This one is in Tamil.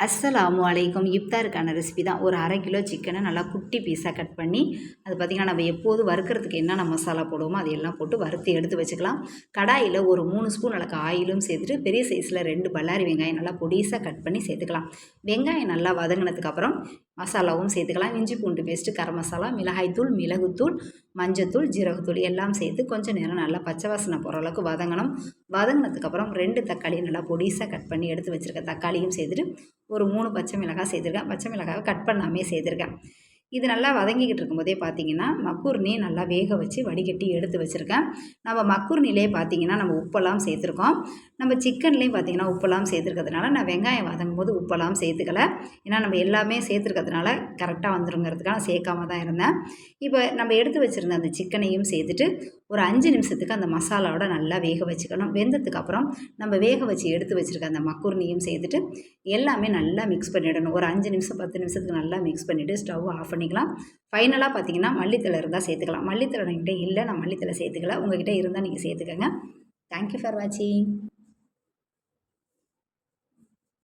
அஸ்ஸலாமு அலைக்கும். இஃப்தாருக்கான ரெசிபி தான். ஒரு 1/2 கிலோ சிக்கனை நல்லா குட்டி பீஸாக கட் பண்ணி, அது பார்த்திங்கன்னா நம்ம எப்போதும் வறுக்கிறதுக்கு என்னென்ன மசாலா போடுவோமோ அதையெல்லாம் போட்டு வறுத்து எடுத்து வச்சுக்கலாம். கடாயில் ஒரு 3 ஸ்பூன் அளவுக்கு ஆயிலும் சேர்த்துட்டு, பெரிய சைஸில் 2 பல்லாரி வெங்காயம் நல்லா பொடிசாக கட் பண்ணி சேர்த்துக்கலாம். வெங்காயம் நல்லா வதங்கினதுக்கப்புறம் மசாலாவும் சேர்த்துக்கலாம். இஞ்சி பூண்டு பேஸ்ட்டு, கரம் மசாலா, மிளகாய்த்தூள், மிளகுத்தூள், மஞ்சத்தூள், ஜீரகத்தூள் எல்லாம் சேர்த்து கொஞ்சம் நேரம் நல்லா பச்சை வாசனை போகிற அளவுக்கு வதங்கணும். வதங்கினதுக்கப்புறம் 2 தக்காளி நல்லா பொடிசாக கட் பண்ணி எடுத்து வச்சுருக்க தக்காளியும் சேர்த்துட்டு, ஒரு 3 பச்சை மிளகாய் சேர்த்துருக்கேன். பச்சை மிளகாவை கட் பண்ணாமே சேர்த்துருக்கேன். இது நல்லா வதங்கிக்கிட்டு இருக்கும்போதே பார்த்தீங்கன்னா, மக்கூர்னி நல்லா வேக வச்சு வடிகட்டி எடுத்து வச்சுருக்கேன். நம்ம மக்கூர்னிலே பார்த்தீங்கன்னா நம்ம உப்பெல்லாம் சேர்த்துருக்கோம். நம்ம சிக்கன்லேயும் பார்த்தீங்கன்னா உப்பெல்லாம் சேர்த்துருக்கிறதுனால நான் வெங்காயம் வதங்கும் போது உப்பெல்லாம் சேர்த்துக்கல. ஏன்னா நம்ம எல்லாமே சேர்த்துருக்கிறதுனால கரெக்டாக வந்துருங்கிறதுக்காக நான் சேர்க்காம தான் இருந்தேன். இப்போ நம்ம எடுத்து வச்சுருந்த அந்த சிக்கனையும் சேர்த்துட்டு ஒரு 5 நிமிஷத்துக்கு அந்த மசாலாவோட நல்லா வேக வச்சுக்கணும். வெந்ததுக்கப்புறம் நம்ம வேக வச்சு எடுத்து வச்சுருக்க அந்த மக்கூர்னியும் சேர்த்துட்டு எல்லாமே நல்லா மிக்ஸ் பண்ணிடணும். ஒரு 5 நிமிஷம் 10 நிமிஷத்துக்கு நல்லா மிக்ஸ் பண்ணிவிட்டு ஸ்டவ் ஆஃப் பண்ணிக்கலாம். ஃபைனலாக பார்த்தீங்கன்னா மல்லித்தழை இருந்தால் சேர்த்துக்கலாம். மல்லித்தழை என்கிட்ட இல்லை, நான் மல்லித்தழை சேர்த்துக்கல. உங்கள்கிட்ட இருந்தால் நீங்கள் சேர்த்துக்கங்க. தேங்க்யூ ஃபார் வாட்சிங்.